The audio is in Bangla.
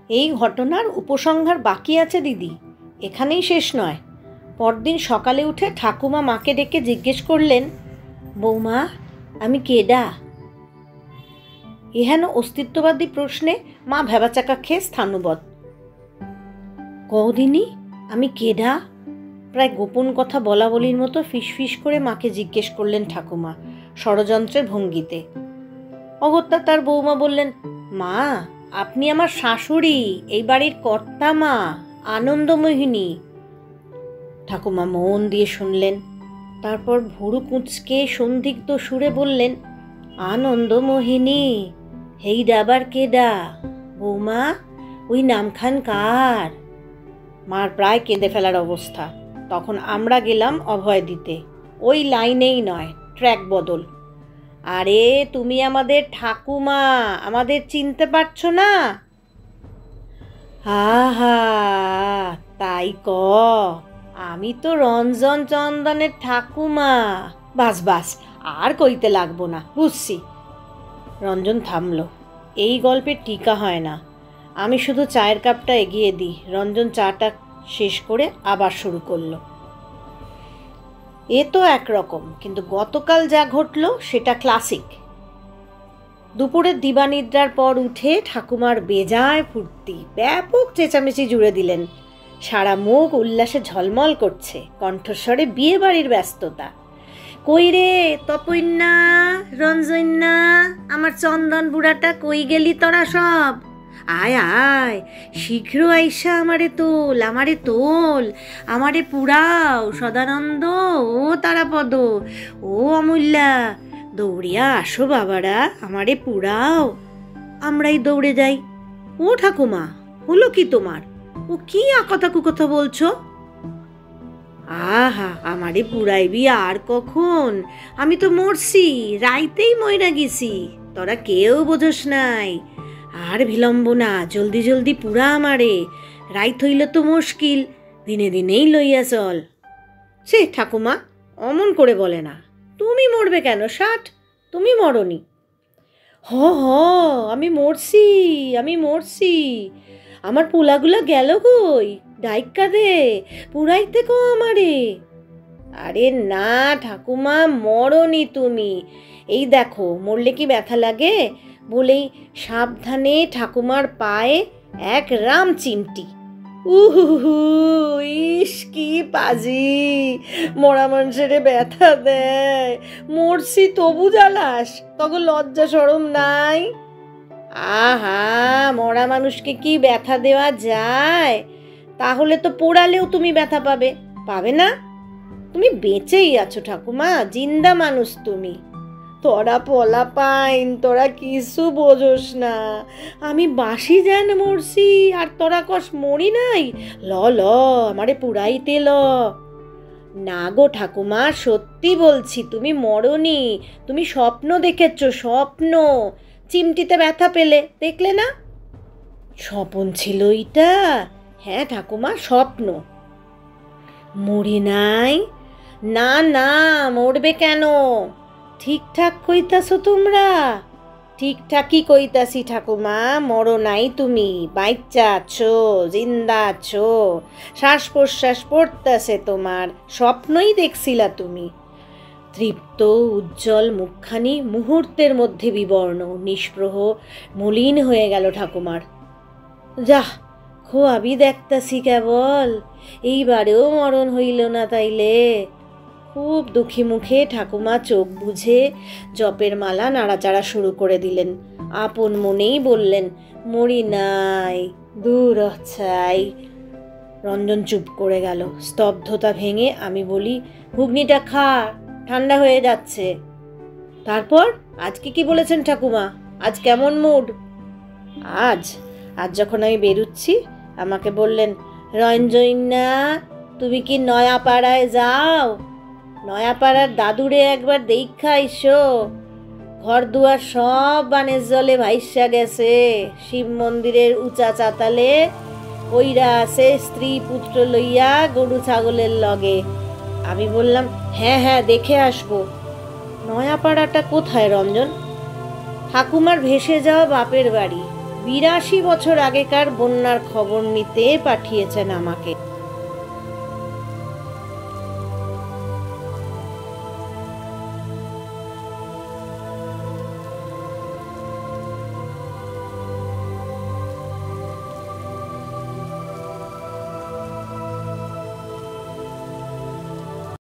এই ঘটনার উপসংহার বাকি আছে দিদি, এখানেই শেষ নয়। পরদিন সকালে উঠে ঠাকুমা মাকে ডেকে জিজ্ঞেস করলেন, বৌমা আমি কেডা? এহেন অস্তিত্ববাদী প্রশ্নে মা ভেবাচাকা খেয়ে স্থানবৎ। কদিনই আমি কেডা? প্রায় গোপন কথা বলা বলির মতো ফিসফিস করে মাকে জিজ্ঞেস করলেন ঠাকুমা ষড়যন্ত্রের ভঙ্গিতে। অগত্যা তার বৌমা বললেন, মা আপনি আমার শাশুড়ি, এই বাড়ির কর্তা মা, আনন্দমোহিনী। ঠাকুমা মন দিয়ে শুনলেন, তারপর ভুরু কুঁচকে সন্দিগ্ধ সুরে বললেন, আনন্দমোহিনী হেইডা আবার কেডা? বৌমা ওই নামখান কার? মার প্রায় কেঁদে ফেলার অবস্থা। তখন আমরা গেলাম অভয় দিতে। ওই লাইনেই নয়, ট্র্যাক বদল। আরে তুমি আমাদের ঠাকুমা, আমাদের চিনতে পারছো না? হা তাই ক, আমি তো রঞ্জন চন্দনের ঠাকুমা। বাস বাস, আর কইতে লাগবো না, বুঝছি। রঞ্জন থামল। এই গল্পের টিকা হয় না। আমি শুধু চায়ের কাপটা এগিয়ে দিই। রঞ্জন চাটা শেষ করে আবার শুরু করলো। এ তো একরকম, কিন্তু গতকাল যা ঘটল সেটা ক্লাসিক। দুপুরের দিবানিদ্রার পর উঠে ঠাকুমার বেজায় ফুর্তি, ব্যাপক চেঁচামেচি জুড়ে দিলেন। সারা মুখ উল্লাসে ঝলমল করছে, কণ্ঠস্বরে বিয়ে বাড়ির ব্যস্ততা। কই রে তপইন্না, রঞ্জন্যা, আমার চন্দন বুড়াটা কই গেলি তোরা সব? আয় আয়, শীঘ্র আইসা আমারে তোল, আমারে তোল, আমারে পুরাও। সদানন্দ, ও তারাপদ, ও অমূল্যা, দৌড়িয়া আসো বাবারা, আমারে পুরাও। আমরাই দৌড়ে যাই। ও ঠাকুমা, হলো কি তোমার? ও কি আকথা কুকথা বলছো? আহা, আমারে পুরাইবি আর কখন? আমি তো মরছি, রাইতেই মইরা গেছি, তোরা কেউ বোঝস নাই। আর বিলম্ব না, জলদি জলদি পুরা আমারে, রাইত হইল তো মুশকিল, দিনে দিনেই লইয়া চল। সে ঠাকুমা অমন করে বলে না, তুমি মরবে কেন? ষাট, তুমি মরনি। হ হ, আমি মরছি, আমি মরছি। আমার পোলাগুলা গেল কই? ডাইক্কা দে, পুরাইতে কো আমারে। আরে না ঠাকুমা, মরনি তুমি। এই দেখো, মরলে কি ব্যথা লাগে? বলেই সাবধানে ঠাকুমার পায়ে এক রাম চিমটি। উহু, ইস কি পাজি, মরা মানুষের ব্যথা দেয়। মরছি তবু জ্বালাস, তখন লজ্জা শরম নাই? আহা, মরা মানুষকে কি ব্যথা দেওয়া যায়? তাহলে তো পোড়ালেও তুমি ব্যথা পাবে, পাবে না? তুমি বেঁচেই আছো ঠাকুমা, জিন্দা মানুষ তুমি। তোরা পলা পাইন, তোরা কিছু বোঝস না। আমি বাসি যেন মরছি, আর তোরা কস মরি নাই। ল ল, আমারে পুরাইতে ল। না গো ঠাকুমা, সত্যি বলছি, তুমি মরনি, তুমি স্বপ্ন দেখেছ, স্বপ্ন। চিমটিতে ব্যথা পেলে, দেখলে না? স্বপন ছিল এটা? হ্যাঁ ঠাকুমা, স্বপ্ন। মরি নাই? না না, মরবে কেন? ঠিকঠাক কইতাছো তোমরা? ঠিকঠাকই কইতাছি ঠাকুমা, মরো নাই তুমি, বাইচ্চা আছো, জিন্দা আছো, শ্বাস প্রশ্বাস পড়তাছে তোমার, স্বপ্নই দেখছিলা তুমি। তৃপ্ত উজ্জ্বল মুখখানি মুহূর্তের মধ্যে বিবর্ণ, নিষ্প্রহ, মলিন হয়ে গেল ঠাকুমার। যাহ, খোয়াবি দেখতাছি কেবল, এইবারেও মরণ হইল না তাইলে। খুব দুঃখী মুখে ঠাকুমা চোখ বুঝে জপের মালা নাড়াচাড়া শুরু করে দিলেন। আপন মনেই বললেন, মরি নাই, দূর চাই। রঞ্জন চুপ করে গেল। স্তব্ধতা ভেঙে আমি বলি, ঘুগনিটা খা, ঠান্ডা হয়ে যাচ্ছে। তারপর আজকে কি বলেছেন ঠাকুমা? আজ কেমন মুড? আজ যখন আমি বেরুচ্ছি আমাকে বললেন, রঞ্জনা তুমি কি নয়াপাড়ায় যাও? নয়াপাড়ার দাদুরে একবার দেখা আইসো। ঘর দুয়ার সব বানের জলে ভাইসা গেছে, শিব মন্দিরের উঁচা চাতালে ওইরা আছে স্ত্রী পুত্র লইয়া গরু ছাগলের লগে। আমি বললাম, হ্যাঁ হ্যাঁ, দেখে আসবো। নয়াপাড়াটা কোথায় রঞ্জন? ঠাকুমার ভেসে যাওয়া বাপের বাড়ি, 82 বছর আগেকার বন্যার খবর নিতে পাঠিয়েছেন আমাকে।